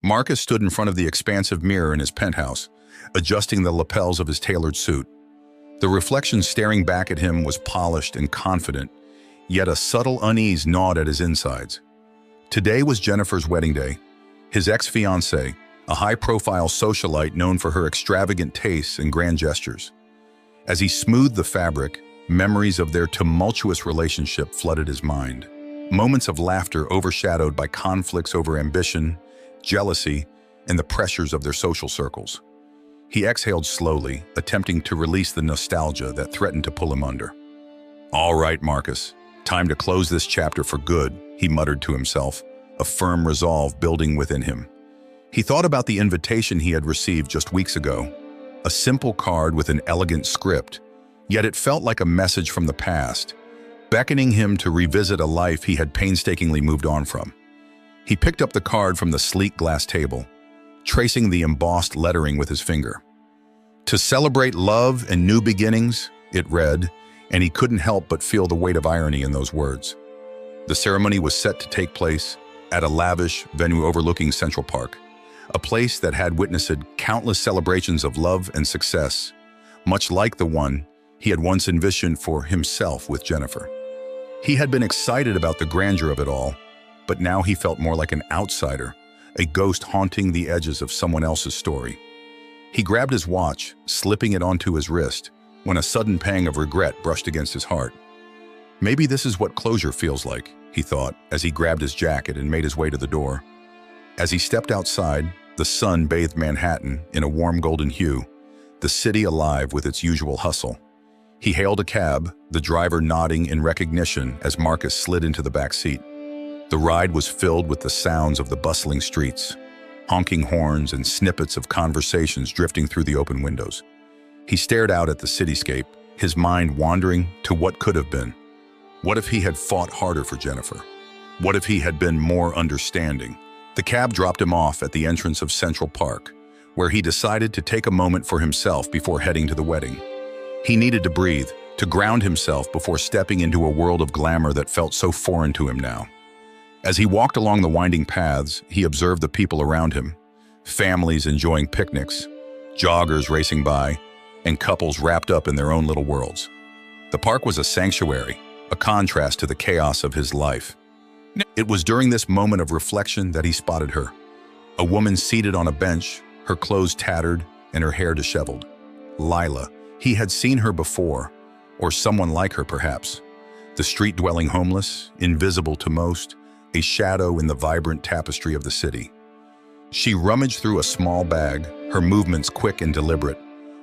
Marcus stood in front of the expansive mirror in his penthouse, adjusting the lapels of his tailored suit. The reflection staring back at him was polished and confident, yet a subtle unease gnawed at his insides. Today was Jennifer's wedding day. His ex-fiancée, a high-profile socialite known for her extravagant tastes and grand gestures. As he smoothed the fabric, memories of their tumultuous relationship flooded his mind. Moments of laughter overshadowed by conflicts over ambition, jealousy, and the pressures of their social circles. He exhaled slowly, attempting to release the nostalgia that threatened to pull him under. "All right, Marcus, time to close this chapter for good," he muttered to himself, a firm resolve building within him. He thought about the invitation he had received just weeks ago, a simple card with an elegant script, yet it felt like a message from the past, beckoning him to revisit a life he had painstakingly moved on from. He picked up the card from the sleek glass table, tracing the embossed lettering with his finger. "To celebrate love and new beginnings," it read, and he couldn't help but feel the weight of irony in those words. The ceremony was set to take place at a lavish venue overlooking Central Park, a place that had witnessed countless celebrations of love and success, much like the one he had once envisioned for himself with Jennifer. He had been excited about the grandeur of it all, but now he felt more like an outsider, a ghost haunting the edges of someone else's story. He grabbed his watch, slipping it onto his wrist, when a sudden pang of regret brushed against his heart. Maybe this is what closure feels like, he thought, as he grabbed his jacket and made his way to the door. As he stepped outside, the sun bathed Manhattan in a warm golden hue, the city alive with its usual hustle. He hailed a cab, the driver nodding in recognition as Marcus slid into the back seat. The ride was filled with the sounds of the bustling streets, honking horns and snippets of conversations drifting through the open windows. He stared out at the cityscape, his mind wandering to what could have been. What if he had fought harder for Jennifer? What if he had been more understanding? The cab dropped him off at the entrance of Central Park, where he decided to take a moment for himself before heading to the wedding. He needed to breathe, to ground himself before stepping into a world of glamour that felt so foreign to him now. As he walked along the winding paths, he observed the people around him, families enjoying picnics, joggers racing by, and couples wrapped up in their own little worlds. The park was a sanctuary, a contrast to the chaos of his life. It was during this moment of reflection that he spotted her, a woman seated on a bench, her clothes tattered and her hair disheveled. Lila. He had seen her before, or someone like her perhaps. The street-dwelling homeless, invisible to most, a shadow in the vibrant tapestry of the city. She rummaged through a small bag, her movements quick and deliberate,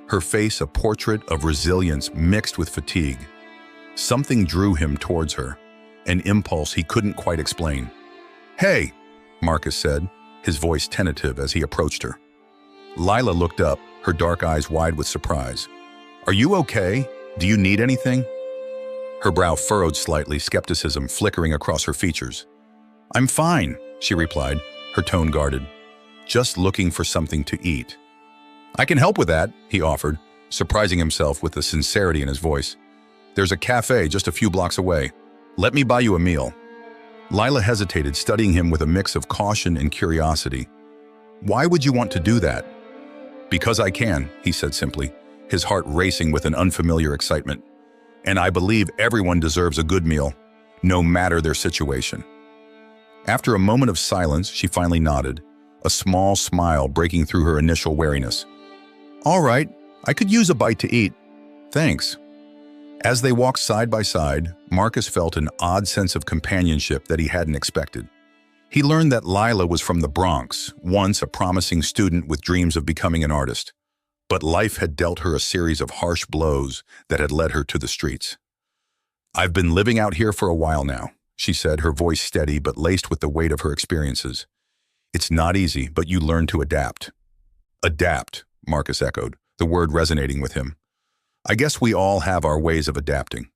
her face a portrait of resilience mixed with fatigue. Something drew him towards her, an impulse he couldn't quite explain. "Hey," Marcus said, his voice tentative as he approached her. Lila looked up, her dark eyes wide with surprise. "Are you okay? Do you need anything?" Her brow furrowed slightly, skepticism flickering across her features. "I'm fine," she replied, her tone guarded. "Just looking for something to eat." "I can help with that," he offered, surprising himself with the sincerity in his voice. "There's a cafe just a few blocks away. Let me buy you a meal." Lila hesitated, studying him with a mix of caution and curiosity. "Why would you want to do that?" "Because I can," he said simply, his heart racing with an unfamiliar excitement. "And I believe everyone deserves a good meal, no matter their situation." After a moment of silence, she finally nodded, a small smile breaking through her initial wariness. "All right, I could use a bite to eat. Thanks." As they walked side by side, Marcus felt an odd sense of companionship that he hadn't expected. He learned that Lila was from the Bronx, once a promising student with dreams of becoming an artist. But life had dealt her a series of harsh blows that had led her to the streets. "I've been living out here for a while now," she said, her voice steady but laced with the weight of her experiences. "It's not easy, but you learn to adapt." "Adapt," Marcus echoed, the word resonating with him. "I guess we all have our ways of adapting."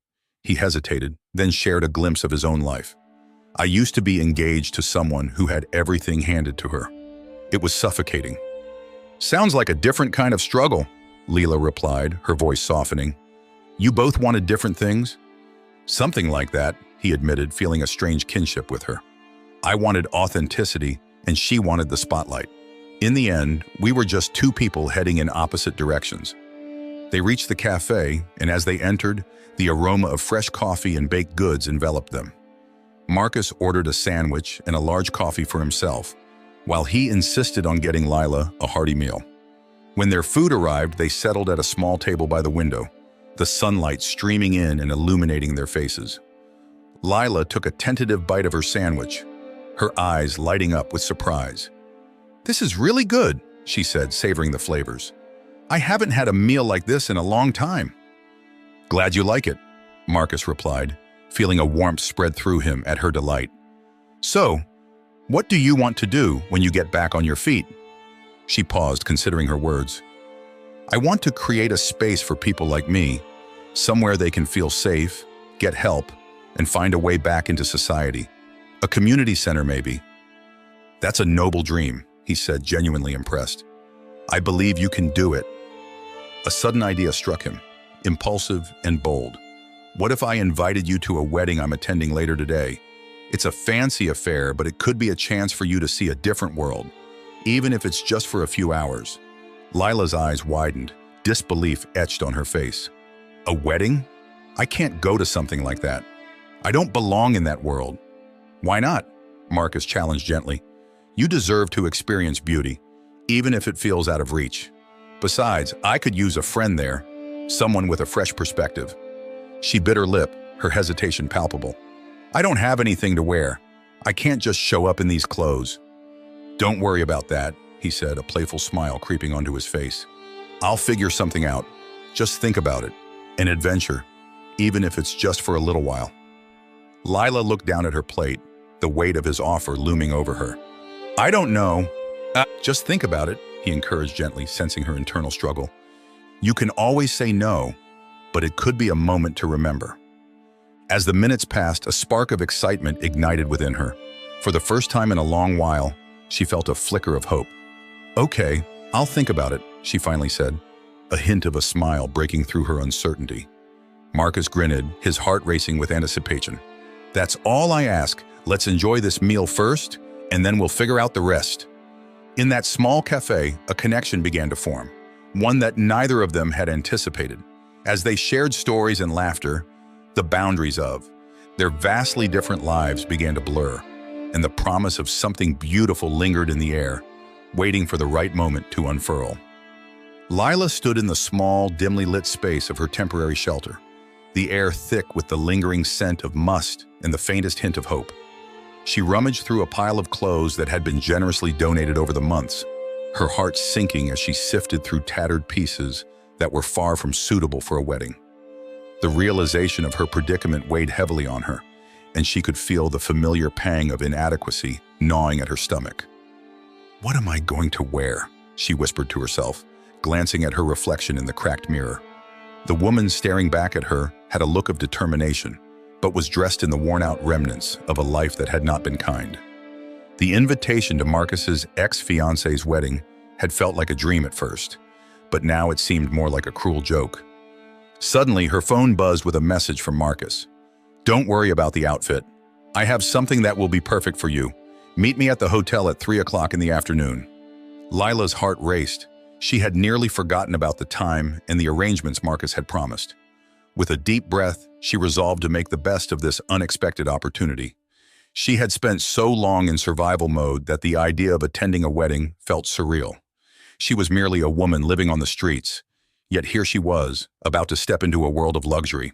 He hesitated, then shared a glimpse of his own life. "I used to be engaged to someone who had everything handed to her. It was suffocating." "Sounds like a different kind of struggle," Lila replied, her voice softening. "You both wanted different things?" "Something like that," he admitted, feeling a strange kinship with her. "I wanted authenticity, and she wanted the spotlight. In the end, we were just two people heading in opposite directions. They reached the cafe, and as they entered, the aroma of fresh coffee and baked goods enveloped them. Marcus ordered a sandwich and a large coffee for himself, while he insisted on getting Lila a hearty meal. When their food arrived, they settled at a small table by the window, the sunlight streaming in and illuminating their faces. Lila took a tentative bite of her sandwich, her eyes lighting up with surprise. "This is really good," she said, savoring the flavors. "I haven't had a meal like this in a long time." "Glad you like it," Marcus replied, feeling a warmth spread through him at her delight. "So, what do you want to do when you get back on your feet?" She paused, considering her words. "I want to create a space for people like me, somewhere they can feel safe, get help, and find a way back into society. A community center, maybe." "That's a noble dream," he said, genuinely impressed. "I believe you can do it." A sudden idea struck him, impulsive and bold. "What if I invited you to a wedding I'm attending later today? It's a fancy affair, but it could be a chance for you to see a different world, even if it's just for a few hours." Lila's eyes widened, disbelief etched on her face. "A wedding? I can't go to something like that. I don't belong in that world." "Why not?" Marcus challenged gently. "You deserve to experience beauty, even if it feels out of reach. Besides, I could use a friend there, someone with a fresh perspective." She bit her lip, her hesitation palpable. "I don't have anything to wear. I can't just show up in these clothes." "Don't worry about that," he said, a playful smile creeping onto his face. "I'll figure something out. Just think about it. An adventure, even if it's just for a little while." Lila looked down at her plate, the weight of his offer looming over her. "I don't know. Just think about it," he encouraged gently, sensing her internal struggle. "You can always say no, but it could be a moment to remember." As the minutes passed, a spark of excitement ignited within her. For the first time in a long while, she felt a flicker of hope. "Okay, I'll think about it," she finally said, a hint of a smile breaking through her uncertainty. Marcus grinned, his heart racing with anticipation. "That's all I ask. Let's enjoy this meal first, and then we'll figure out the rest." In that small cafe, a connection began to form, one that neither of them had anticipated. As they shared stories and laughter, the boundaries of their vastly different lives began to blur, and the promise of something beautiful lingered in the air, waiting for the right moment to unfurl. Lila stood in the small, dimly lit space of her temporary shelter, the air thick with the lingering scent of must and the faintest hint of hope. She rummaged through a pile of clothes that had been generously donated over the months, her heart sinking as she sifted through tattered pieces that were far from suitable for a wedding. The realization of her predicament weighed heavily on her, and she could feel the familiar pang of inadequacy gnawing at her stomach. "What am I going to wear?" she whispered to herself, glancing at her reflection in the cracked mirror. The woman staring back at her had a look of determination, but was dressed in the worn-out remnants of a life that had not been kind. The invitation to Marcus's ex-fiancée's wedding had felt like a dream at first, but now it seemed more like a cruel joke. Suddenly, her phone buzzed with a message from Marcus. "Don't worry about the outfit. I have something that will be perfect for you. Meet me at the hotel at 3 o'clock in the afternoon." Lila's heart raced. She had nearly forgotten about the time and the arrangements Marcus had promised. With a deep breath, she resolved to make the best of this unexpected opportunity. She had spent so long in survival mode that the idea of attending a wedding felt surreal. She was merely a woman living on the streets, yet here she was, about to step into a world of luxury.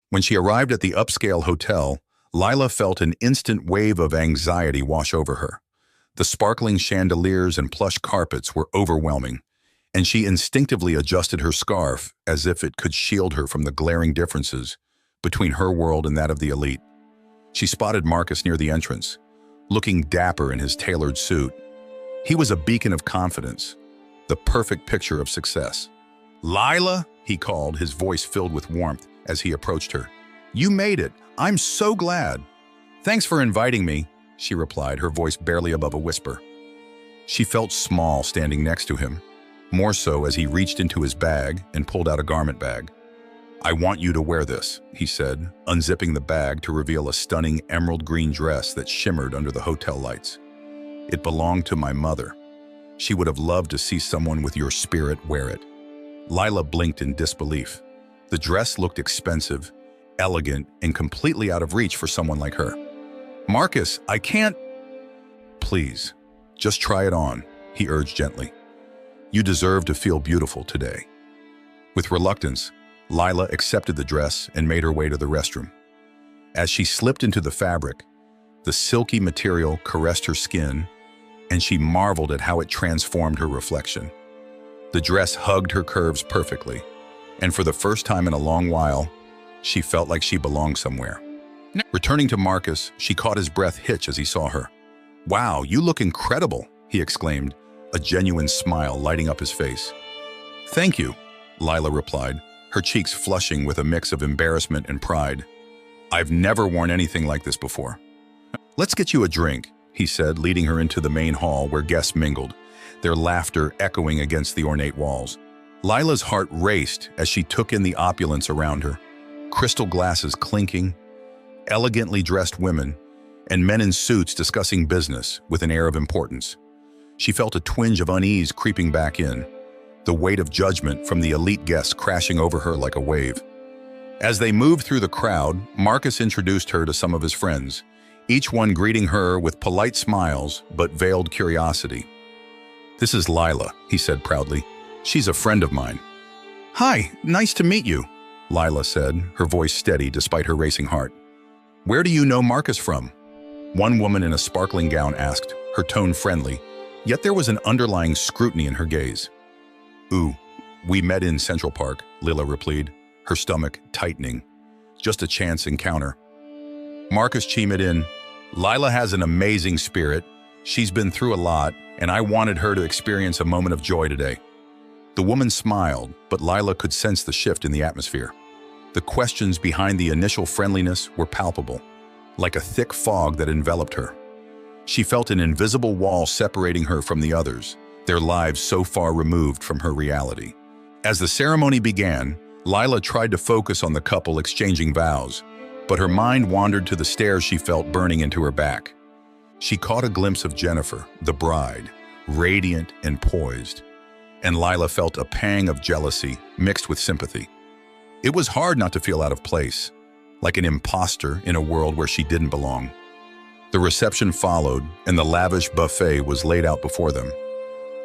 When she arrived at the upscale hotel, Lila felt an instant wave of anxiety wash over her. The sparkling chandeliers and plush carpets were overwhelming, and she instinctively adjusted her scarf as if it could shield her from the glaring differences between her world and that of the elite. She spotted Marcus near the entrance, looking dapper in his tailored suit. He was a beacon of confidence, the perfect picture of success. "Lila," he called, his voice filled with warmth as he approached her. "You made it. I'm so glad." "Thanks for inviting me," she replied, her voice barely above a whisper. She felt small standing next to him, more so as he reached into his bag and pulled out a garment bag. "I want you to wear this," he said, unzipping the bag to reveal a stunning emerald green dress that shimmered under the hotel lights. It belonged to my mother. She would have loved to see someone with your spirit wear it." Lila blinked in disbelief. The dress looked expensive, elegant, and completely out of reach for someone like her. "Marcus, I can't—" "Please, just try it on," he urged gently. "You deserve to feel beautiful today." With reluctance, Lila accepted the dress and made her way to the restroom. As she slipped into the fabric, the silky material caressed her skin, and she marveled at how it transformed her reflection. The dress hugged her curves perfectly, and for the first time in a long while, she felt like she belonged somewhere. Returning to Marcus, she caught his breath hitch as he saw her. "Wow, you look incredible," he exclaimed, a genuine smile lighting up his face. "Thank you," Lila replied, her cheeks flushing with a mix of embarrassment and pride. "I've never worn anything like this before." "Let's get you a drink," he said, leading her into the main hall where guests mingled, their laughter echoing against the ornate walls. Lila's heart raced as she took in the opulence around her. Crystal glasses clinking, elegantly dressed women, and men in suits discussing business with an air of importance. She felt a twinge of unease creeping back in, the weight of judgment from the elite guests crashing over her like a wave. As they moved through the crowd, Marcus introduced her to some of his friends, each one greeting her with polite smiles but veiled curiosity. "This is Lila," he said proudly. "She's a friend of mine." "Hi, nice to meet you," Lila said, her voice steady despite her racing heart. "Where do you know Marcus from?" One woman in a sparkling gown asked, her tone friendly, yet there was an underlying scrutiny in her gaze. "Ooh, we met in Central Park," Lila replied, her stomach tightening. "Just a chance encounter." Marcus chimed in, "Lila has an amazing spirit. She's been through a lot, and I wanted her to experience a moment of joy today." The woman smiled, but Lila could sense the shift in the atmosphere. The questions behind the initial friendliness were palpable, like a thick fog that enveloped her. She felt an invisible wall separating her from the others, their lives so far removed from her reality. As the ceremony began, Lila tried to focus on the couple exchanging vows, but her mind wandered to the stares she felt burning into her back. She caught a glimpse of Jennifer, the bride, radiant and poised, and Lila felt a pang of jealousy mixed with sympathy. It was hard not to feel out of place, like an imposter in a world where she didn't belong. The reception followed, and the lavish buffet was laid out before them.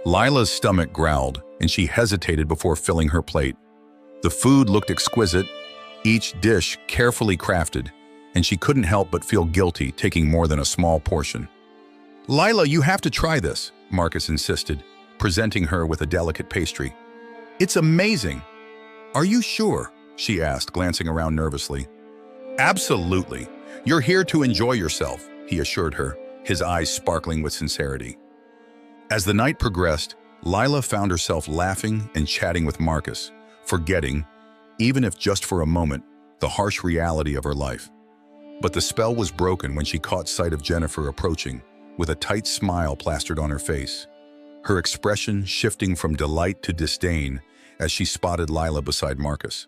Lila's stomach growled, and she hesitated before filling her plate. The food looked exquisite, each dish carefully crafted, and she couldn't help but feel guilty taking more than a small portion. "Lila, you have to try this," Marcus insisted, presenting her with a delicate pastry. "It's amazing." "Are you sure?" she asked, glancing around nervously. "Absolutely. You're here to enjoy yourself," he assured her, his eyes sparkling with sincerity. As the night progressed, Lila found herself laughing and chatting with Marcus, forgetting, even if just for a moment, the harsh reality of her life. But the spell was broken when she caught sight of Jennifer approaching, with a tight smile plastered on her face, her expression shifting from delight to disdain as she spotted Lila beside Marcus.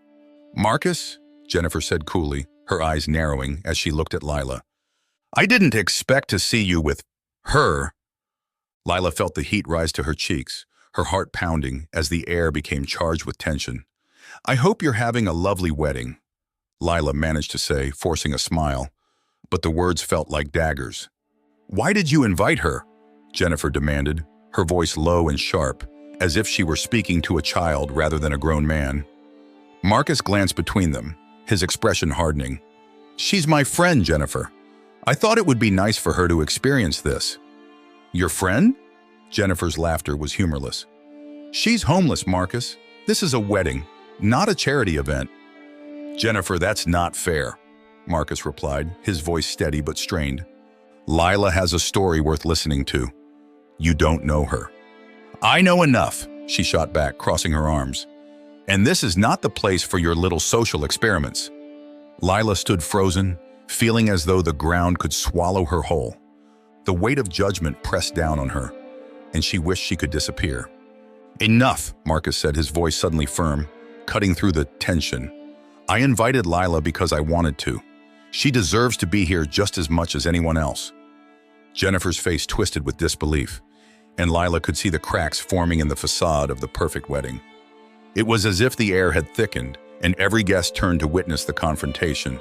"Marcus?" Jennifer said coolly, her eyes narrowing as she looked at Lila. "I didn't expect to see you with her." Lila felt the heat rise to her cheeks, her heart pounding as the air became charged with tension. "I hope you're having a lovely wedding," Lila managed to say, forcing a smile, but the words felt like daggers. "Why did you invite her?" Jennifer demanded, her voice low and sharp, as if she were speaking to a child rather than a grown man. Marcus glanced between them, his expression hardening. "She's my friend, Jennifer. I thought it would be nice for her to experience this." "Your friend?" Jennifer's laughter was humorless. "She's homeless, Marcus. This is a wedding, not a charity event." "Jennifer, that's not fair," Marcus replied, his voice steady but strained. "Lila has a story worth listening to. You don't know her." "I know enough," she shot back, crossing her arms. "And this is not the place for your little social experiments." Lila stood frozen, feeling as though the ground could swallow her whole. The weight of judgment pressed down on her, and she wished she could disappear. "Enough," Marcus said, his voice suddenly firm, cutting through the tension. "I invited Lila because I wanted to. She deserves to be here just as much as anyone else." Jennifer's face twisted with disbelief, and Lila could see the cracks forming in the facade of the perfect wedding. It was as if the air had thickened, and every guest turned to witness the confrontation,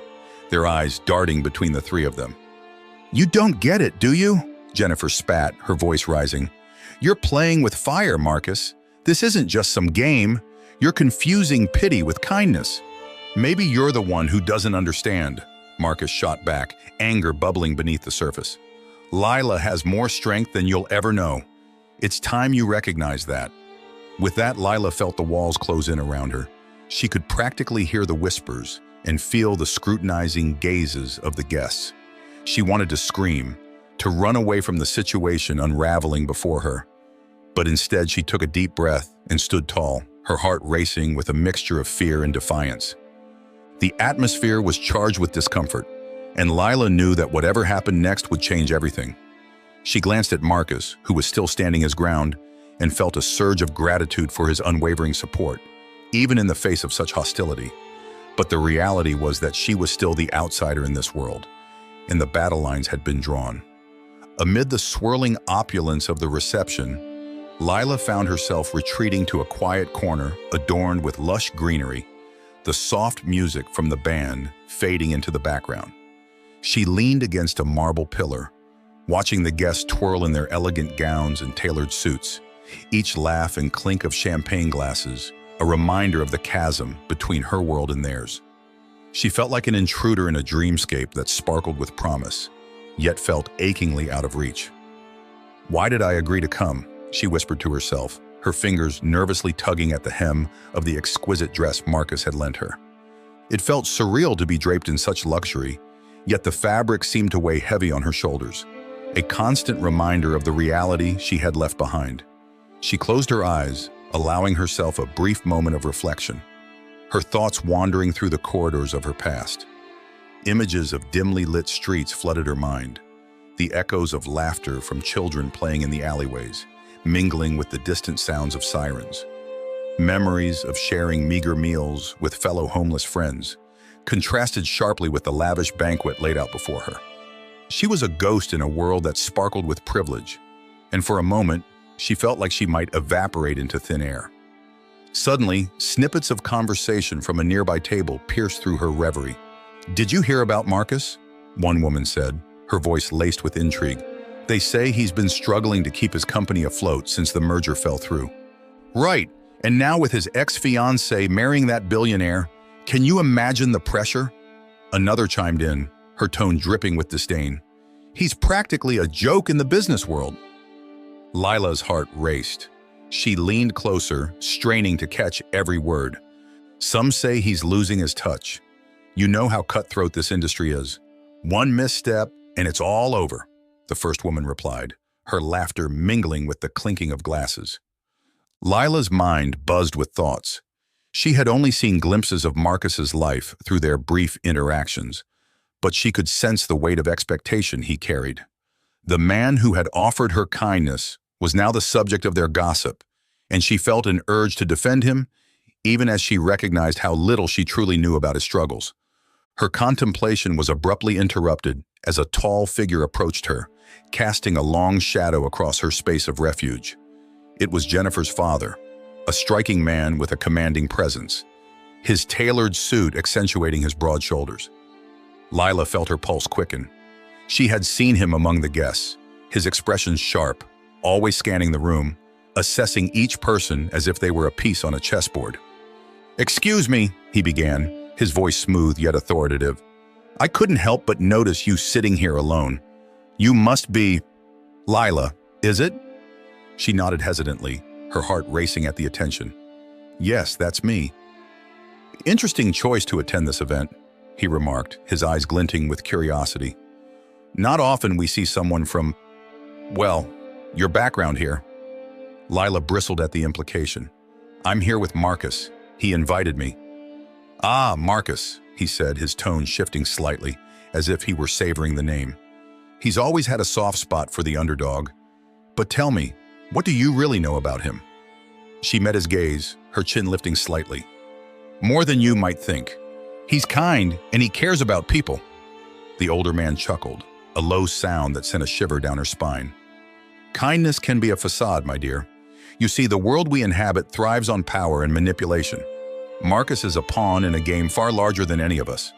their eyes darting between the three of them. "You don't get it, do you?" Jennifer spat, her voice rising. "You're playing with fire, Marcus. This isn't just some game. You're confusing pity with kindness." "Maybe you're the one who doesn't understand," Marcus shot back, anger bubbling beneath the surface. "Lila has more strength than you'll ever know. It's time you recognize that." With that, Lila felt the walls close in around her. She could practically hear the whispers and feel the scrutinizing gazes of the guests. She wanted to scream, to run away from the situation unraveling before her. But instead, she took a deep breath and stood tall, her heart racing with a mixture of fear and defiance. The atmosphere was charged with discomfort, and Lila knew that whatever happened next would change everything. She glanced at Marcus, who was still standing his ground, and felt a surge of gratitude for his unwavering support, even in the face of such hostility. But the reality was that she was still the outsider in this world, and the battle lines had been drawn. Amid the swirling opulence of the reception, Lila found herself retreating to a quiet corner adorned with lush greenery, the soft music from the band fading into the background. She leaned against a marble pillar, watching the guests twirl in their elegant gowns and tailored suits, each laugh and clink of champagne glasses, a reminder of the chasm between her world and theirs. She felt like an intruder in a dreamscape that sparkled with promise, yet felt achingly out of reach. "Why did I agree to come?" she whispered to herself, her fingers nervously tugging at the hem of the exquisite dress Marcus had lent her. It felt surreal to be draped in such luxury, yet the fabric seemed to weigh heavy on her shoulders, a constant reminder of the reality she had left behind. She closed her eyes, allowing herself a brief moment of reflection, her thoughts wandering through the corridors of her past. Images of dimly lit streets flooded her mind, the echoes of laughter from children playing in the alleyways, mingling with the distant sounds of sirens. Memories of sharing meager meals with fellow homeless friends contrasted sharply with the lavish banquet laid out before her. She was a ghost in a world that sparkled with privilege, and for a moment, she felt like she might evaporate into thin air. Suddenly, snippets of conversation from a nearby table pierced through her reverie. "Did you hear about Marcus?" one woman said, her voice laced with intrigue. "They say he's been struggling to keep his company afloat since the merger fell through." "Right, and now with his ex-fiancée marrying that billionaire, can you imagine the pressure?" Another chimed in, her tone dripping with disdain. "He's practically a joke in the business world." Lila's heart raced. She leaned closer, straining to catch every word. "Some say he's losing his touch. You know how cutthroat this industry is. One misstep, and it's all over," the first woman replied, her laughter mingling with the clinking of glasses. Lila's mind buzzed with thoughts. She had only seen glimpses of Marcus's life through their brief interactions, but she could sense the weight of expectation he carried. The man who had offered her kindness was now the subject of their gossip, and she felt an urge to defend him, even as she recognized how little she truly knew about his struggles. Her contemplation was abruptly interrupted as a tall figure approached her, casting a long shadow across her space of refuge. It was Jennifer's father, a striking man with a commanding presence, his tailored suit accentuating his broad shoulders. Lila felt her pulse quicken. She had seen him among the guests, his expression sharp, always scanning the room, assessing each person as if they were a piece on a chessboard. "Excuse me," he began, his voice smooth yet authoritative. "I couldn't help but notice you sitting here alone. You must be Lila, is it?" She nodded hesitantly, her heart racing at the attention. "Yes, that's me." "Interesting choice to attend this event," he remarked, his eyes glinting with curiosity. "Not often we see someone from, well, your background here." Lila bristled at the implication. "I'm here with Marcus. He invited me." "Ah, Marcus," he said, his tone shifting slightly, as if he were savoring the name. "He's always had a soft spot for the underdog. But tell me, what do you really know about him?" She met his gaze, her chin lifting slightly. "More than you might think. He's kind, and he cares about people." The older man chuckled, a low sound that sent a shiver down her spine. Kindness can be a facade, my dear. You see, the world we inhabit thrives on power and manipulation. Marcus is a pawn in a game far larger than any of us.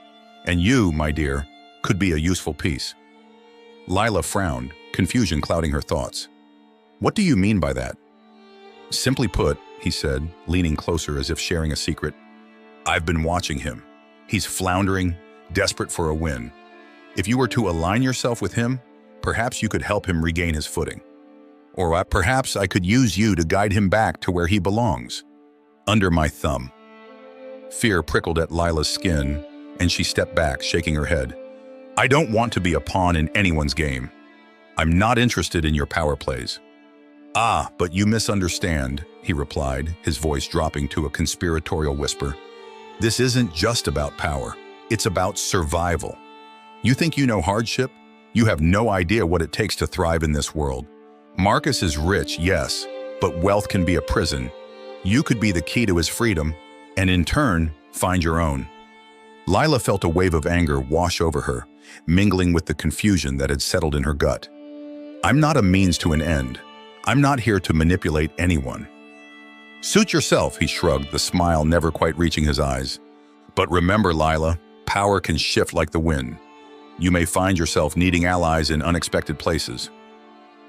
And you, my dear, could be a useful piece. Lila frowned, confusion clouding her thoughts. What do you mean by that? Simply put, he said, leaning closer as if sharing a secret, I've been watching him. He's floundering, desperate for a win. If you were to align yourself with him, perhaps you could help him regain his footing. Or perhaps I could use you to guide him back to where he belongs. Under my thumb. Fear prickled at Lila's skin, and she stepped back, shaking her head. I don't want to be a pawn in anyone's game. I'm not interested in your power plays. Ah, but you misunderstand, he replied, his voice dropping to a conspiratorial whisper. This isn't just about power. It's about survival. You think you know hardship? You have no idea what it takes to thrive in this world. Marcus is rich, yes, but wealth can be a prison. You could be the key to his freedom, and in turn, find your own. Lila felt a wave of anger wash over her, mingling with the confusion that had settled in her gut. I'm not a means to an end. I'm not here to manipulate anyone. Suit yourself, he shrugged, the smile never quite reaching his eyes. But remember, Lila, power can shift like the wind. You may find yourself needing allies in unexpected places.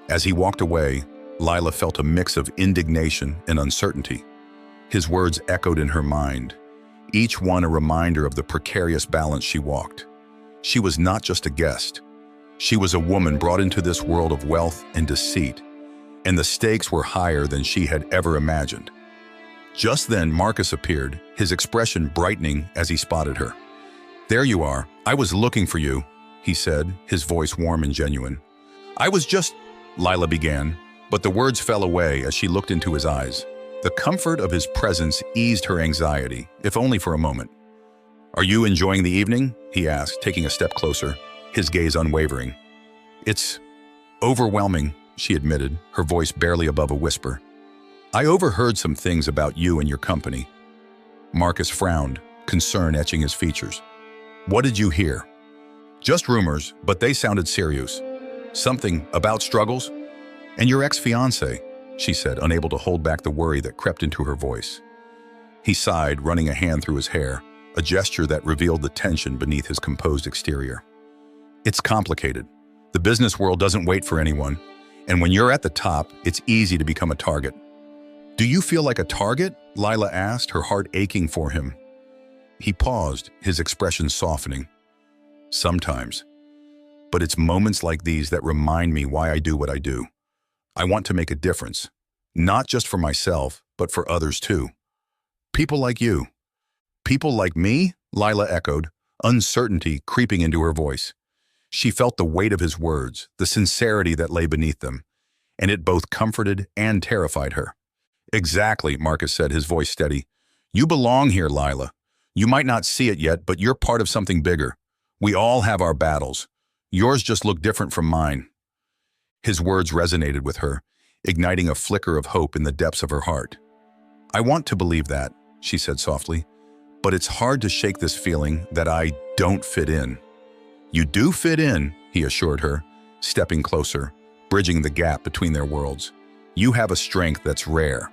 As he walked away, Lila felt a mix of indignation and uncertainty. His words echoed in her mind, each one a reminder of the precarious balance she walked. She was not just a guest. She was a woman brought into this world of wealth and deceit, and the stakes were higher than she had ever imagined. Just then, Marcus appeared, his expression brightening as he spotted her. There you are. I was looking for you, he said, his voice warm and genuine. I was just... Lila began, but the words fell away as she looked into his eyes. The comfort of his presence eased her anxiety, if only for a moment. Are you enjoying the evening? He asked, taking a step closer, his gaze unwavering. It's overwhelming, she admitted, her voice barely above a whisper. I overheard some things about you and your company. Marcus frowned, concern etching his features. What did you hear? Just rumors, but they sounded serious. Something about struggles? And your ex-fiancée, she said, unable to hold back the worry that crept into her voice. He sighed, running a hand through his hair, a gesture that revealed the tension beneath his composed exterior. It's complicated. The business world doesn't wait for anyone, and when you're at the top, it's easy to become a target. Do you feel like a target? Lila asked, her heart aching for him. He paused, his expression softening. Sometimes. But it's moments like these that remind me why I do what I do. I want to make a difference, not just for myself, but for others too. People like you. People like me? Lila echoed, uncertainty creeping into her voice. She felt the weight of his words, the sincerity that lay beneath them, and it both comforted and terrified her. Exactly, Marcus said, his voice steady. You belong here, Lila. You might not see it yet, but you're part of something bigger. We all have our battles. Yours just look different from mine. His words resonated with her, igniting a flicker of hope in the depths of her heart. I want to believe that, she said softly, but it's hard to shake this feeling that I don't fit in. You do fit in, he assured her, stepping closer, bridging the gap between their worlds. You have a strength that's rare.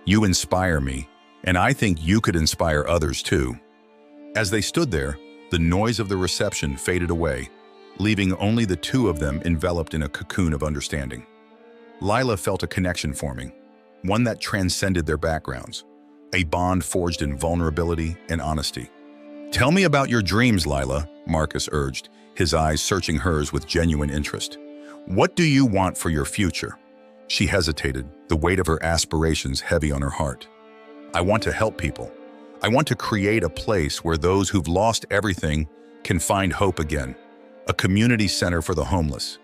You inspire me, and I think you could inspire others too. As they stood there, the noise of the reception faded away, leaving only the two of them enveloped in a cocoon of understanding. Lila felt a connection forming, one that transcended their backgrounds, a bond forged in vulnerability and honesty. Tell me about your dreams, Lila, Marcus urged, his eyes searching hers with genuine interest. What do you want for your future? She hesitated, the weight of her aspirations heavy on her heart. I want to help people. I want to create a place where those who've lost everything can find hope again. A community center for the homeless.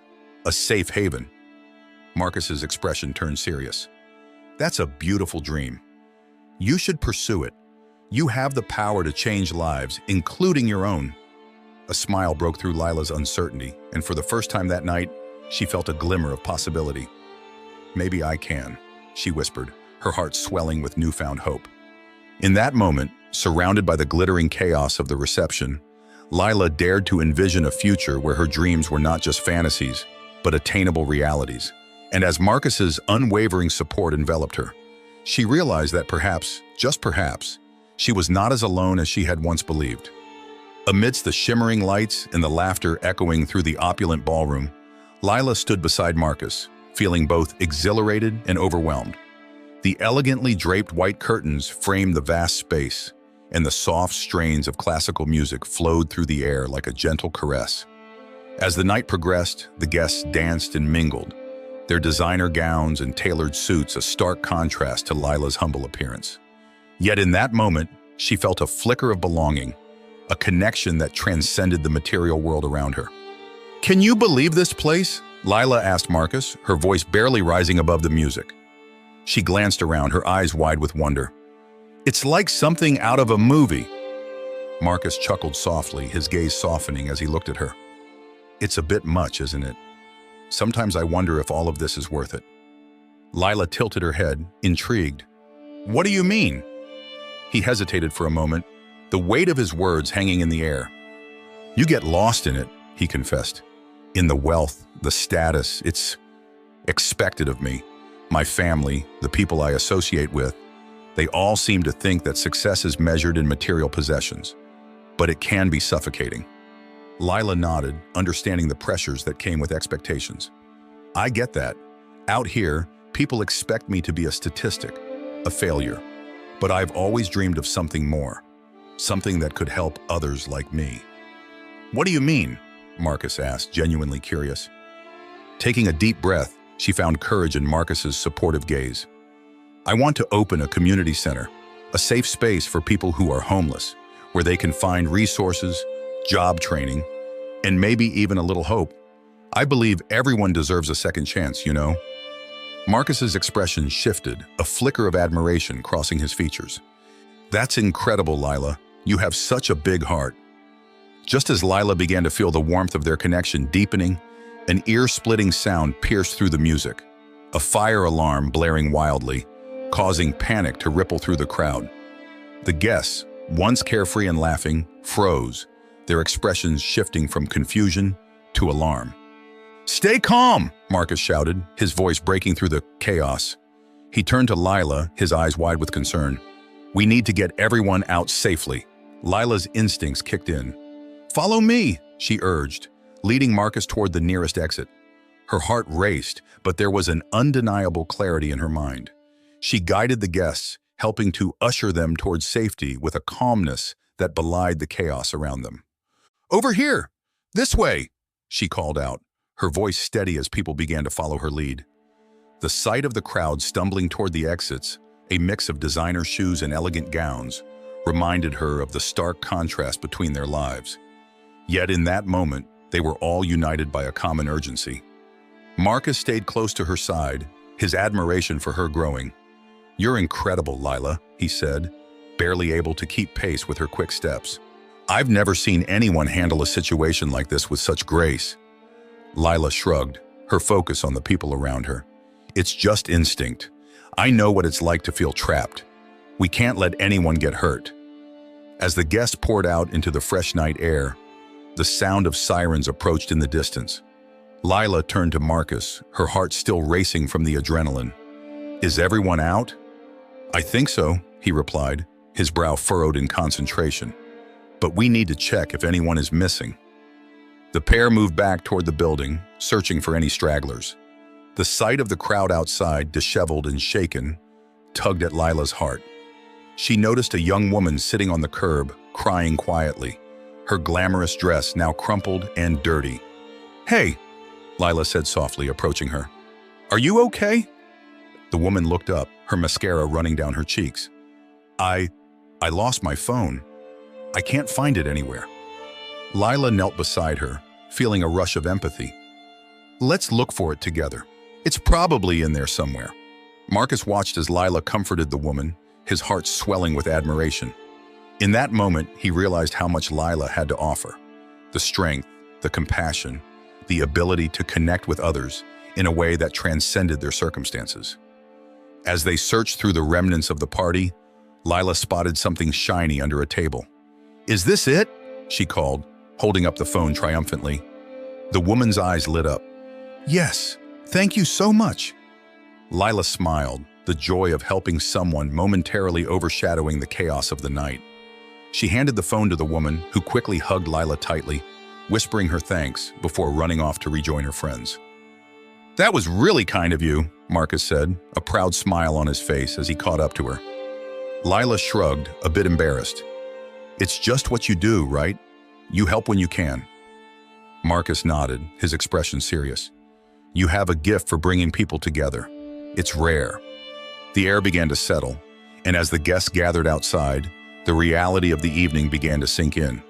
A safe haven. Marcus's expression turned serious. That's a beautiful dream. You should pursue it. You have the power to change lives, including your own. A smile broke through Lila's uncertainty, and for the first time that night, she felt a glimmer of possibility. Maybe I can, she whispered, her heart swelling with newfound hope. In that moment, surrounded by the glittering chaos of the reception, Lila dared to envision a future where her dreams were not just fantasies, but attainable realities. And as Marcus's unwavering support enveloped her, she realized that perhaps, just perhaps, she was not as alone as she had once believed. Amidst the shimmering lights and the laughter echoing through the opulent ballroom, Lila stood beside Marcus, feeling both exhilarated and overwhelmed. The elegantly draped white curtains framed the vast space, and the soft strains of classical music flowed through the air like a gentle caress. As the night progressed, the guests danced and mingled, their designer gowns and tailored suits a stark contrast to Lila's humble appearance. Yet in that moment, she felt a flicker of belonging, a connection that transcended the material world around her. "Can you believe this place?" Lila asked Marcus, her voice barely rising above the music. She glanced around, her eyes wide with wonder. "It's like something out of a movie." Marcus chuckled softly, his gaze softening as he looked at her. "It's a bit much, isn't it? Sometimes I wonder if all of this is worth it." Lila tilted her head, intrigued. "What do you mean?" He hesitated for a moment, the weight of his words hanging in the air. "You get lost in it," he confessed. "In the wealth, the status, it's expected of me. My family, the people I associate with, they all seem to think that success is measured in material possessions. But it can be suffocating." Lila nodded, understanding the pressures that came with expectations. "I get that. Out here, people expect me to be a statistic, a failure. But I've always dreamed of something more, something that could help others like me." "What do you mean?" Marcus asked, genuinely curious. Taking a deep breath, she found courage in Marcus's supportive gaze. "I want to open a community center, a safe space for people who are homeless, where they can find resources, job training, and maybe even a little hope. I believe everyone deserves a second chance, you know." Marcus's expression shifted, a flicker of admiration crossing his features. "That's incredible, Lila. You have such a big heart." Just as Lila began to feel the warmth of their connection deepening, an ear-splitting sound pierced through the music, a fire alarm blaring wildly, causing panic to ripple through the crowd. The guests, once carefree and laughing, froze, their expressions shifting from confusion to alarm. "Stay calm!" Marcus shouted, his voice breaking through the chaos. He turned to Lila, his eyes wide with concern. "We need to get everyone out safely." Lila's instincts kicked in. "Follow me," she urged, leading Marcus toward the nearest exit. Her heart raced, but there was an undeniable clarity in her mind. She guided the guests, helping to usher them towards safety with a calmness that belied the chaos around them. "Over here! This way!" she called out, her voice steady as people began to follow her lead. The sight of the crowd stumbling toward the exits, a mix of designer shoes and elegant gowns, reminded her of the stark contrast between their lives. Yet in that moment, they were all united by a common urgency. Marcus stayed close to her side, his admiration for her growing. "You're incredible, Lila," he said, barely able to keep pace with her quick steps. "I've never seen anyone handle a situation like this with such grace." Lila shrugged, her focus on the people around her. "It's just instinct. I know what it's like to feel trapped. We can't let anyone get hurt." As the guests poured out into the fresh night air, the sound of sirens approached in the distance. Lila turned to Marcus, her heart still racing from the adrenaline. "Is everyone out?" "I think so," he replied, his brow furrowed in concentration. "But we need to check if anyone is missing." The pair moved back toward the building, searching for any stragglers. The sight of the crowd outside, disheveled and shaken, tugged at Lila's heart. She noticed a young woman sitting on the curb, crying quietly, her glamorous dress now crumpled and dirty. "Hey," Lila said softly, approaching her. "Are you okay?" The woman looked up, her mascara running down her cheeks. I lost my phone. I can't find it anywhere." Lila knelt beside her, feeling a rush of empathy. "Let's look for it together. It's probably in there somewhere." Marcus watched as Lila comforted the woman, his heart swelling with admiration. In that moment, he realized how much Lila had to offer. The strength, the compassion, the ability to connect with others in a way that transcended their circumstances. As they searched through the remnants of the party, Lila spotted something shiny under a table. "Is this it?" she called, holding up the phone triumphantly. The woman's eyes lit up. "Yes, thank you so much." Lila smiled, the joy of helping someone momentarily overshadowing the chaos of the night. She handed the phone to the woman, who quickly hugged Lila tightly, whispering her thanks before running off to rejoin her friends. "That was really kind of you," Marcus said, a proud smile on his face as he caught up to her. Lila shrugged, a bit embarrassed. "It's just what you do, right? You help when you can." Marcus nodded, his expression serious. "You have a gift for bringing people together. It's rare." The air began to settle, and as the guests gathered outside, the reality of the evening began to sink in.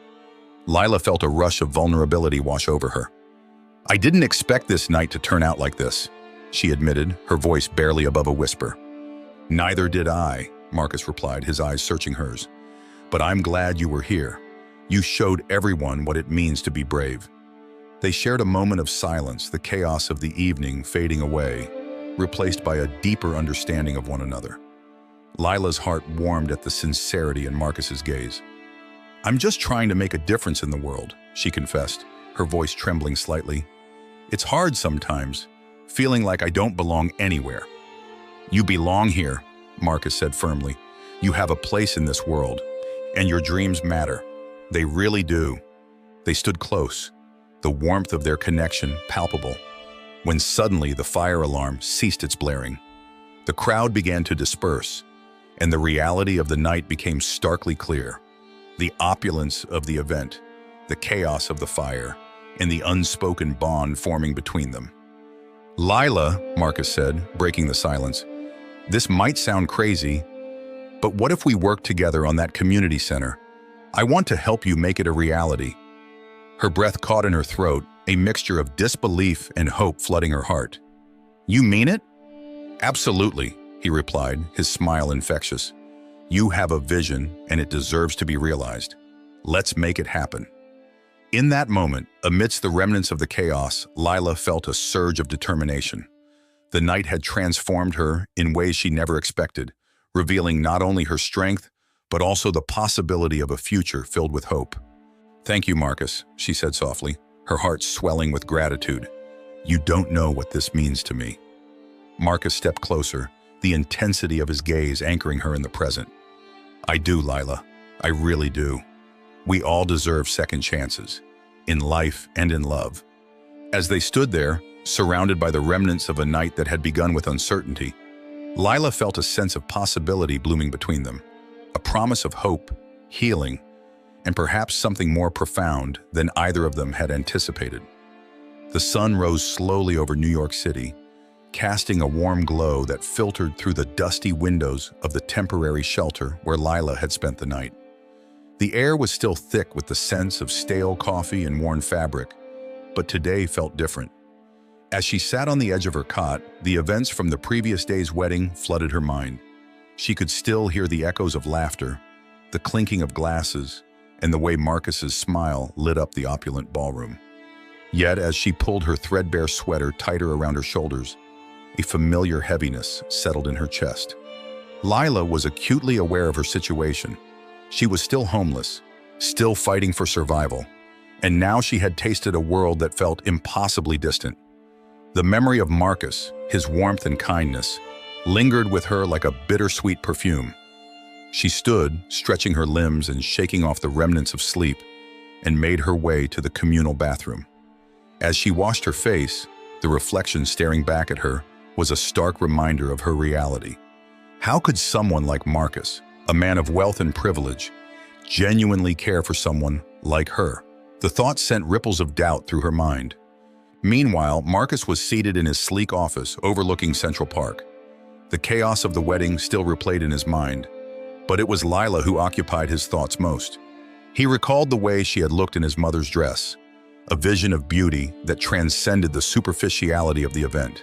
Lila felt a rush of vulnerability wash over her. "I didn't expect this night to turn out like this," she admitted, her voice barely above a whisper. "Neither did I," Marcus replied, his eyes searching hers. "But I'm glad you were here. You showed everyone what it means to be brave." They shared a moment of silence, the chaos of the evening fading away, replaced by a deeper understanding of one another. Lila's heart warmed at the sincerity in Marcus's gaze. "I'm just trying to make a difference in the world," she confessed, her voice trembling slightly. "It's hard sometimes, feeling like I don't belong anywhere." "You belong here," Marcus said firmly. "You have a place in this world, and your dreams matter. They really do." They stood close, the warmth of their connection palpable, when suddenly the fire alarm ceased its blaring. The crowd began to disperse, and the reality of the night became starkly clear. The opulence of the event, the chaos of the fire, and the unspoken bond forming between them. "Lila," Marcus said, breaking the silence, "this might sound crazy, but what if we work together on that community center? I want to help you make it a reality." Her breath caught in her throat, a mixture of disbelief and hope flooding her heart. "You mean it?" "Absolutely," he replied, his smile infectious. "You have a vision, and it deserves to be realized. Let's make it happen." In that moment, amidst the remnants of the chaos, Lila felt a surge of determination. The night had transformed her in ways she never expected, revealing not only her strength, but also the possibility of a future filled with hope. "Thank you, Marcus," she said softly, her heart swelling with gratitude. "You don't know what this means to me." Marcus stepped closer, the intensity of his gaze anchoring her in the present. "I do, Lila. I really do. We all deserve second chances, in life and in love." As they stood there, surrounded by the remnants of a night that had begun with uncertainty, Lila felt a sense of possibility blooming between them, a promise of hope, healing, and perhaps something more profound than either of them had anticipated. The sun rose slowly over New York City, casting a warm glow that filtered through the dusty windows of the temporary shelter where Lila had spent the night. The air was still thick with the sense of stale coffee and worn fabric, but today felt different. As she sat on the edge of her cot, the events from the previous day's wedding flooded her mind. She could still hear the echoes of laughter, the clinking of glasses, and the way Marcus's smile lit up the opulent ballroom. Yet, as she pulled her threadbare sweater tighter around her shoulders, a familiar heaviness settled in her chest. Lila was acutely aware of her situation. She was still homeless, still fighting for survival, and now she had tasted a world that felt impossibly distant. The memory of Marcus, his warmth and kindness, lingered with her like a bittersweet perfume. She stood, stretching her limbs and shaking off the remnants of sleep, and made her way to the communal bathroom. As she washed her face, the reflection staring back at her was a stark reminder of her reality. How could someone like Marcus, a man of wealth and privilege, genuinely care for someone like her? The thought sent ripples of doubt through her mind. Meanwhile, Marcus was seated in his sleek office overlooking Central Park. The chaos of the wedding still replayed in his mind, but it was Lila who occupied his thoughts most. He recalled the way she had looked in his mother's dress, a vision of beauty that transcended the superficiality of the event.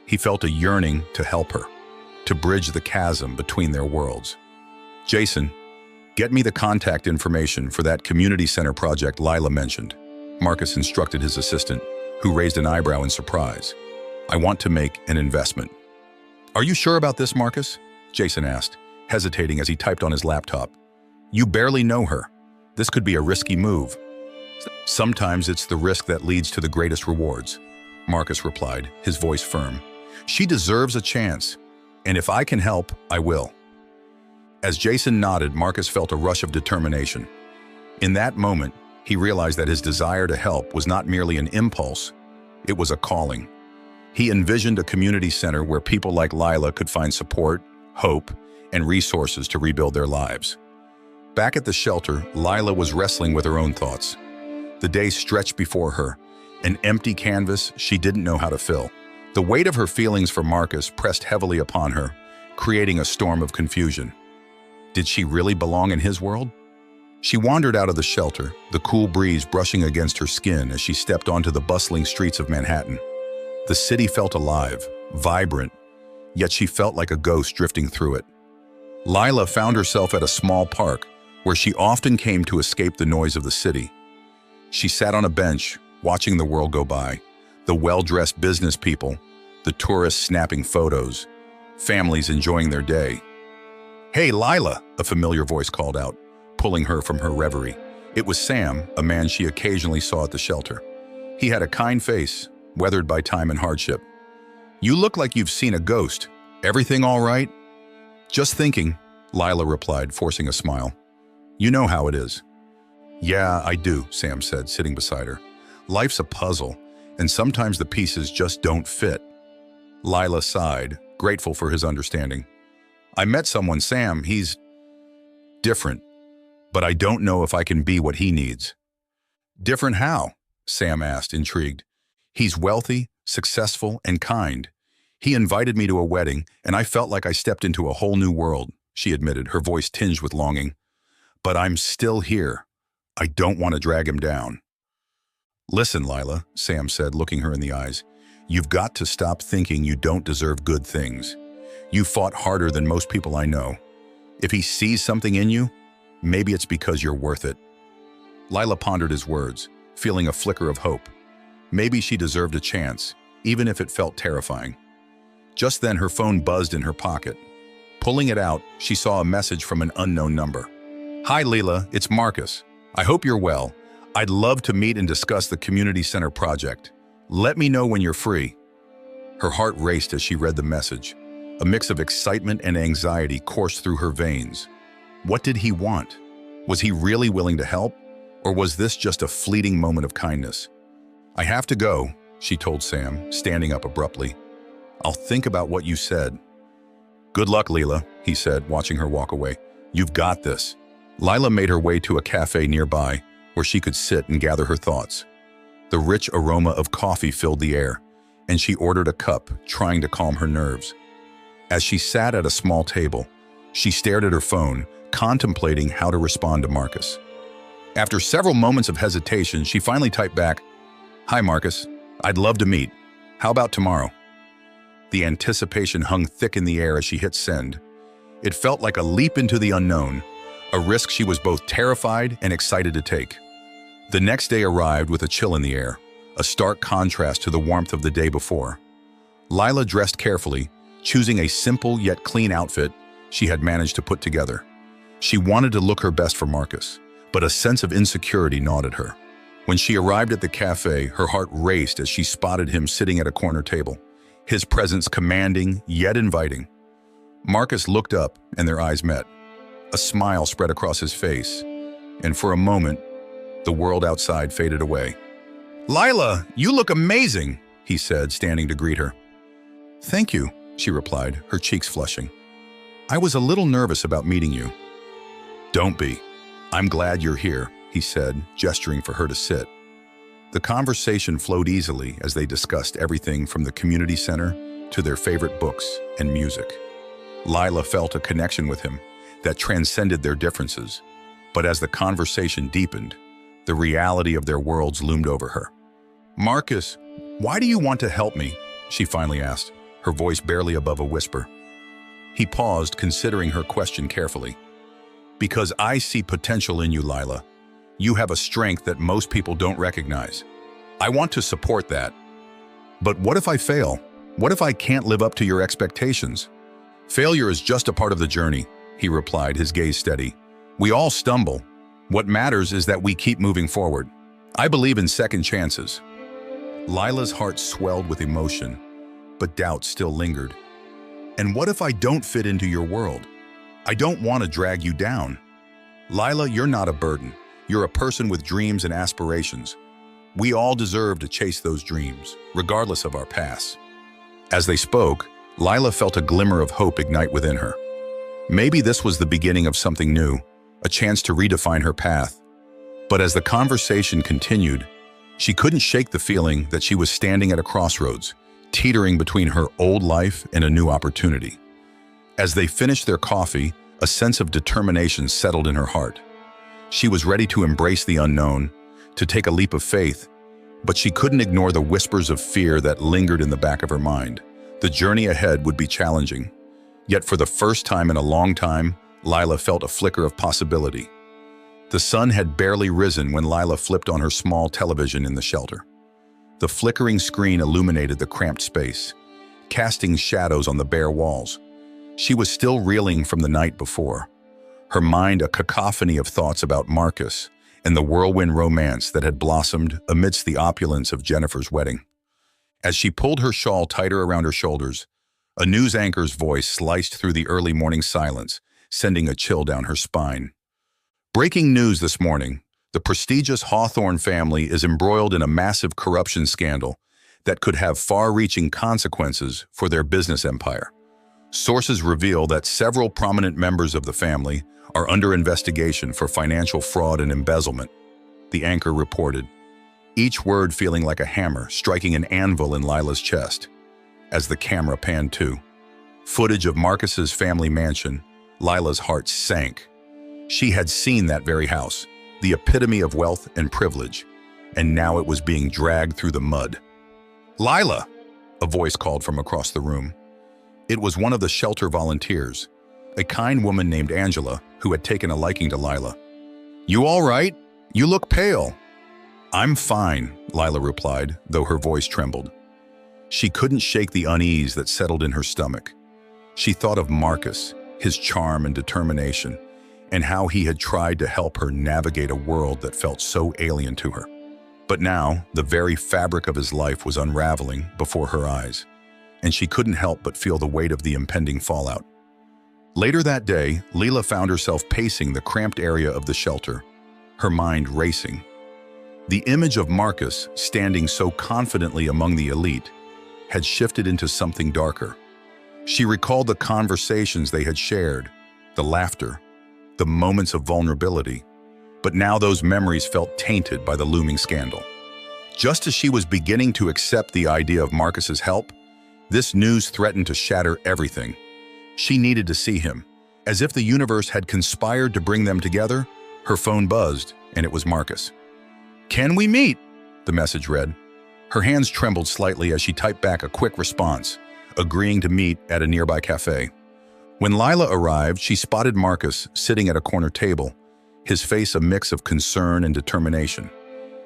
He felt a yearning to help her, to bridge the chasm between their worlds. "Jason, get me the contact information for that community center project Lila mentioned," Marcus instructed his assistant, who raised an eyebrow in surprise. "I want to make an investment." "Are you sure about this, Marcus?" Jason asked, hesitating as he typed on his laptop. "You barely know her. This could be a risky move." Sometimes it's the risk that leads to the greatest rewards, Marcus replied, his voice firm. She deserves a chance, and if I can help, I will. As Jason nodded, Marcus felt a rush of determination. In that moment, he realized that his desire to help was not merely an impulse, it was a calling. He envisioned a community center where people like Lila could find support, hope, and resources to rebuild their lives. Back at the shelter, Lila was wrestling with her own thoughts. The day stretched before her, an empty canvas she didn't know how to fill. The weight of her feelings for Marcus pressed heavily upon her, creating a storm of confusion. Did she really belong in his world? She wandered out of the shelter, the cool breeze brushing against her skin as she stepped onto the bustling streets of Manhattan. The city felt alive, vibrant, yet she felt like a ghost drifting through it. Lila found herself at a small park where she often came to escape the noise of the city. She sat on a bench, watching the world go by, the well-dressed business people, the tourists snapping photos, families enjoying their day. "Hey, Lila," a familiar voice called out, pulling her from her reverie. It was Sam, a man she occasionally saw at the shelter. He had a kind face, weathered by time and hardship. "You look like you've seen a ghost. Everything all right?" "Just thinking," Lila replied, forcing a smile. "You know how it is." "Yeah, I do," Sam said, sitting beside her. "Life's a puzzle, and sometimes the pieces just don't fit." Lila sighed, grateful for his understanding. "I met someone, Sam. He's different, but I don't know if I can be what he needs." "Different how?" Sam asked, intrigued. "He's wealthy, successful, and kind. He invited me to a wedding, and I felt like I stepped into a whole new world," she admitted, her voice tinged with longing. "But I'm still here. I don't want to drag him down." "Listen, Lila," Sam said, looking her in the eyes. "You've got to stop thinking you don't deserve good things. You fought harder than most people I know. If he sees something in you, maybe it's because you're worth it." Lila pondered his words, feeling a flicker of hope. Maybe she deserved a chance, even if it felt terrifying. Just then, her phone buzzed in her pocket. Pulling it out, she saw a message from an unknown number. "Hi, Lila, it's Marcus. I hope you're well. I'd love to meet and discuss the community center project. Let me know when you're free." Her heart raced as she read the message. A mix of excitement and anxiety coursed through her veins. What did he want? Was he really willing to help? Or was this just a fleeting moment of kindness? "I have to go," she told Sam, standing up abruptly. "I'll think about what you said." "Good luck, Lila," he said, watching her walk away. "You've got this." Lila made her way to a cafe nearby where she could sit and gather her thoughts. The rich aroma of coffee filled the air, and she ordered a cup, trying to calm her nerves. As she sat at a small table, she stared at her phone, contemplating how to respond to Marcus. After several moments of hesitation, she finally typed back, "Hi, Marcus. I'd love to meet. How about tomorrow?" The anticipation hung thick in the air as she hit send. It felt like a leap into the unknown, a risk she was both terrified and excited to take. The next day arrived with a chill in the air, a stark contrast to the warmth of the day before. Lila dressed carefully, choosing a simple yet clean outfit she had managed to put together. She wanted to look her best for Marcus, but a sense of insecurity gnawed at her. When she arrived at the cafe, her heart raced as she spotted him sitting at a corner table, his presence commanding yet inviting. Marcus looked up and their eyes met. A smile spread across his face, and for a moment, the world outside faded away. "Lila, you look amazing," he said, standing to greet her. "Thank you," she replied, her cheeks flushing. "I was a little nervous about meeting you." "Don't be. I'm glad you're here," he said, gesturing for her to sit. The conversation flowed easily as they discussed everything from the community center to their favorite books and music. Lila felt a connection with him that transcended their differences, but as the conversation deepened, the reality of their worlds loomed over her. "Marcus, why do you want to help me?" she finally asked, her voice barely above a whisper. He paused, considering her question carefully. "Because I see potential in you, Lila. You have a strength that most people don't recognize. I want to support that. But what if I fail? What if I can't live up to your expectations?" "Failure is just a part of the journey," he replied, his gaze steady. "We all stumble. What matters is that we keep moving forward." I believe in second chances. Lila's heart swelled with emotion, but doubt still lingered. And what if I don't fit into your world? I don't want to drag you down. Lila, you're not a burden. You're a person with dreams and aspirations. We all deserve to chase those dreams, regardless of our past. As they spoke, Lila felt a glimmer of hope ignite within her. Maybe this was the beginning of something new, a chance to redefine her path. But as the conversation continued, she couldn't shake the feeling that she was standing at a crossroads, teetering between her old life and a new opportunity. As they finished their coffee, a sense of determination settled in her heart. She was ready to embrace the unknown, to take a leap of faith, but she couldn't ignore the whispers of fear that lingered in the back of her mind. The journey ahead would be challenging. Yet for the first time in a long time, Lila felt a flicker of possibility. The sun had barely risen when Lila flipped on her small television in the shelter. The flickering screen illuminated the cramped space, casting shadows on the bare walls. She was still reeling from the night before, her mind a cacophony of thoughts about Marcus and the whirlwind romance that had blossomed amidst the opulence of Jennifer's wedding. As she pulled her shawl tighter around her shoulders, a news anchor's voice sliced through the early morning silence, sending a chill down her spine. Breaking news this morning: the prestigious Hawthorne family is embroiled in a massive corruption scandal that could have far-reaching consequences for their business empire. Sources reveal that several prominent members of the family are under investigation for financial fraud and embezzlement, the anchor reported, each word feeling like a hammer striking an anvil in Lila's chest. As the camera panned to footage of Marcus's family mansion, Lila's heart sank. She had seen that very house, the epitome of wealth and privilege, and now it was being dragged through the mud. "Lila!" a voice called from across the room. It was one of the shelter volunteers, a kind woman named Angela, who had taken a liking to Lila. "You all right? You look pale." "I'm fine," Lila replied, though her voice trembled. She couldn't shake the unease that settled in her stomach. She thought of Marcus, his charm and determination, and how he had tried to help her navigate a world that felt so alien to her. But now, the very fabric of his life was unraveling before her eyes, and she couldn't help but feel the weight of the impending fallout. Later that day, Lila found herself pacing the cramped area of the shelter, her mind racing. The image of Marcus, standing so confidently among the elite, had shifted into something darker. She recalled the conversations they had shared, the laughter, the moments of vulnerability, but now those memories felt tainted by the looming scandal. Just as she was beginning to accept the idea of Marcus's help, this news threatened to shatter everything. She needed to see him. As if the universe had conspired to bring them together, her phone buzzed, and it was Marcus. "Can we meet?" the message read. Her hands trembled slightly as she typed back a quick response, agreeing to meet at a nearby cafe. When Lila arrived, she spotted Marcus sitting at a corner table, his face a mix of concern and determination.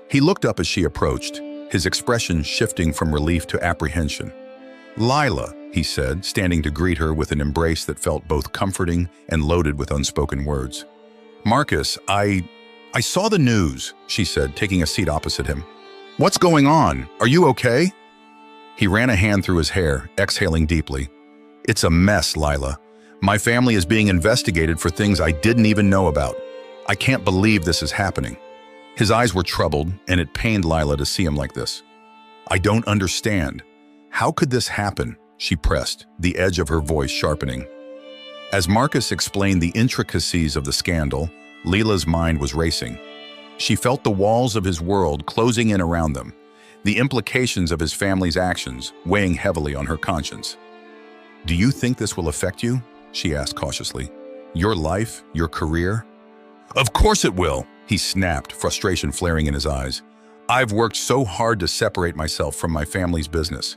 He looked up as she approached, his expression shifting from relief to apprehension. "Lila," he said, standing to greet her with an embrace that felt both comforting and loaded with unspoken words. "Marcus, I saw the news," she said, taking a seat opposite him. "What's going on? Are you okay?" He ran a hand through his hair, exhaling deeply. "It's a mess, Lila. My family is being investigated for things I didn't even know about. I can't believe this is happening." His eyes were troubled, and it pained Lila to see him like this. "I don't understand. How could this happen?" she pressed, the edge of her voice sharpening. As Marcus explained the intricacies of the scandal, Lila's mind was racing. She felt the walls of his world closing in around them, the implications of his family's actions weighing heavily on her conscience. "Do you think this will affect you?" she asked cautiously. "Your life, your career?" "Of course it will," he snapped, frustration flaring in his eyes. "I've worked so hard to separate myself from my family's business.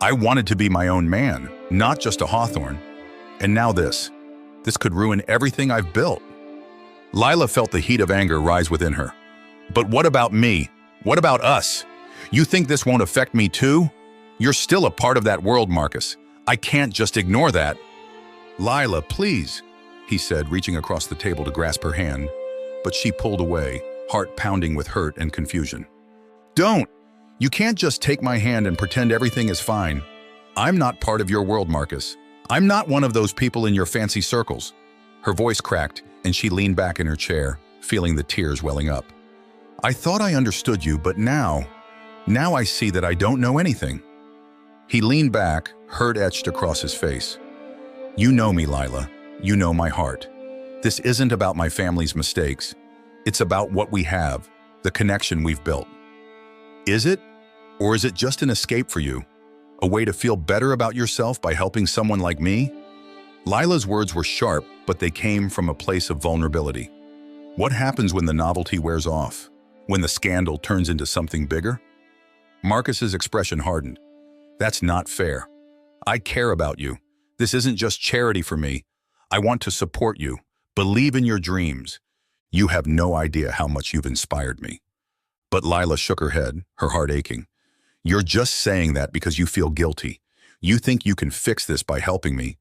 I wanted to be my own man, not just a Hawthorne. And now this. This could ruin everything I've built." Lila felt the heat of anger rise within her. "But what about me? What about us? You think this won't affect me too? You're still a part of that world, Marcus. I can't just ignore that." "Lila, please," he said, reaching across the table to grasp her hand, but she pulled away, heart pounding with hurt and confusion. Don't! You can't just take my hand and pretend everything is fine. I'm not part of your world, Marcus. I'm not one of those people in your fancy circles. Her voice cracked, and she leaned back in her chair, feeling the tears welling up. I thought I understood you, but now I see that I don't know anything. He leaned back, hurt etched across his face. You know me, Lila. You know my heart. This isn't about my family's mistakes. It's about what we have, the connection we've built. Is it? Or is it just an escape for you? A way to feel better about yourself by helping someone like me? Lila's words were sharp, but they came from a place of vulnerability. What happens when the novelty wears off? When the scandal turns into something bigger? Marcus's expression hardened. That's not fair. I care about you. This isn't just charity for me. I want to support you. Believe in your dreams. You have no idea how much you've inspired me. But Lila shook her head, her heart aching. You're just saying that because you feel guilty. You think you can fix this by helping me,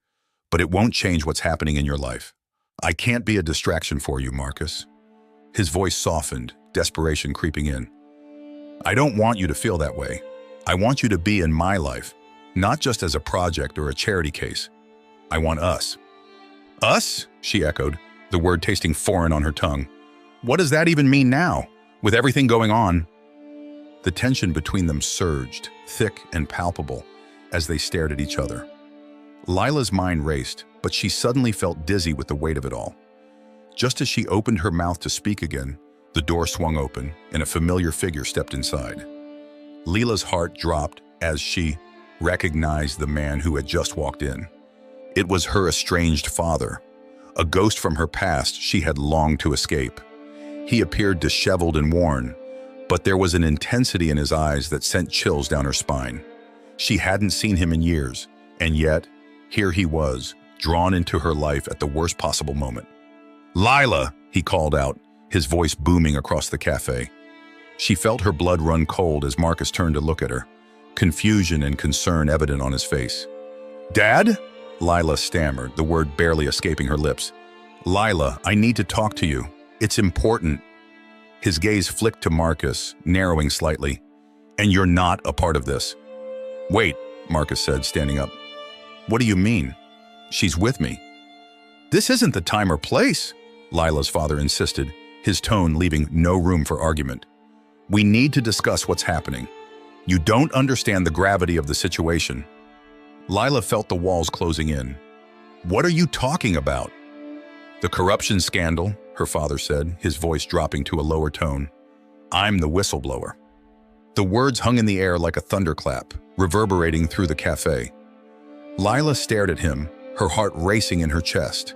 but it won't change what's happening in your life. I can't be a distraction for you, Marcus. His voice softened, desperation creeping in. I don't want you to feel that way. I want you to be in my life, not just as a project or a charity case. I want us. Us? She echoed, the word tasting foreign on her tongue. What does that even mean now, with everything going on? The tension between them surged, thick and palpable, as they stared at each other. Lila's mind raced, but she suddenly felt dizzy with the weight of it all. Just as she opened her mouth to speak again, the door swung open and a familiar figure stepped inside. Lila's heart dropped as she recognized the man who had just walked in. It was her estranged father, a ghost from her past she had longed to escape. He appeared disheveled and worn, but there was an intensity in his eyes that sent chills down her spine. She hadn't seen him in years, and yet, here he was, drawn into her life at the worst possible moment. Lila, he called out, his voice booming across the cafe. She felt her blood run cold as Marcus turned to look at her, confusion and concern evident on his face. Dad? Lila stammered, the word barely escaping her lips. Lila, I need to talk to you. It's important. His gaze flicked to Marcus, narrowing slightly. And you're not a part of this. Wait, Marcus said, standing up. What do you mean? She's with me. This isn't the time or place, Lila's father insisted, his tone leaving no room for argument. We need to discuss what's happening. You don't understand the gravity of the situation. Lila felt the walls closing in. What are you talking about? The corruption scandal, her father said, his voice dropping to a lower tone. I'm the whistleblower. The words hung in the air like a thunderclap, reverberating through the cafe. Lila stared at him, her heart racing in her chest.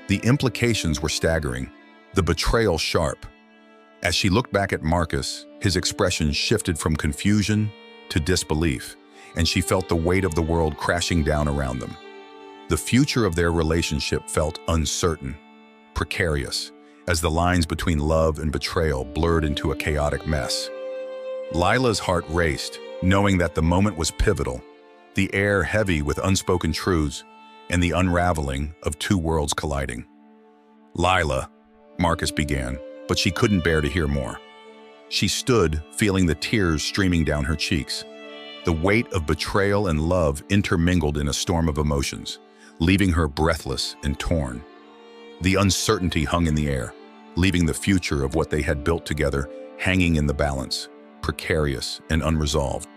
The implications were staggering, the betrayal sharp. As she looked back at Marcus, his expression shifted from confusion to disbelief, and she felt the weight of the world crashing down around them. The future of their relationship felt uncertain, precarious, as the lines between love and betrayal blurred into a chaotic mess. Lila's heart raced, knowing that the moment was pivotal, the air heavy with unspoken truths and the unraveling of two worlds colliding. Lila, Marcus began, but she couldn't bear to hear more. She stood, feeling the tears streaming down her cheeks. The weight of betrayal and love intermingled in a storm of emotions, leaving her breathless and torn. The uncertainty hung in the air, leaving the future of what they had built together hanging in the balance, precarious and unresolved.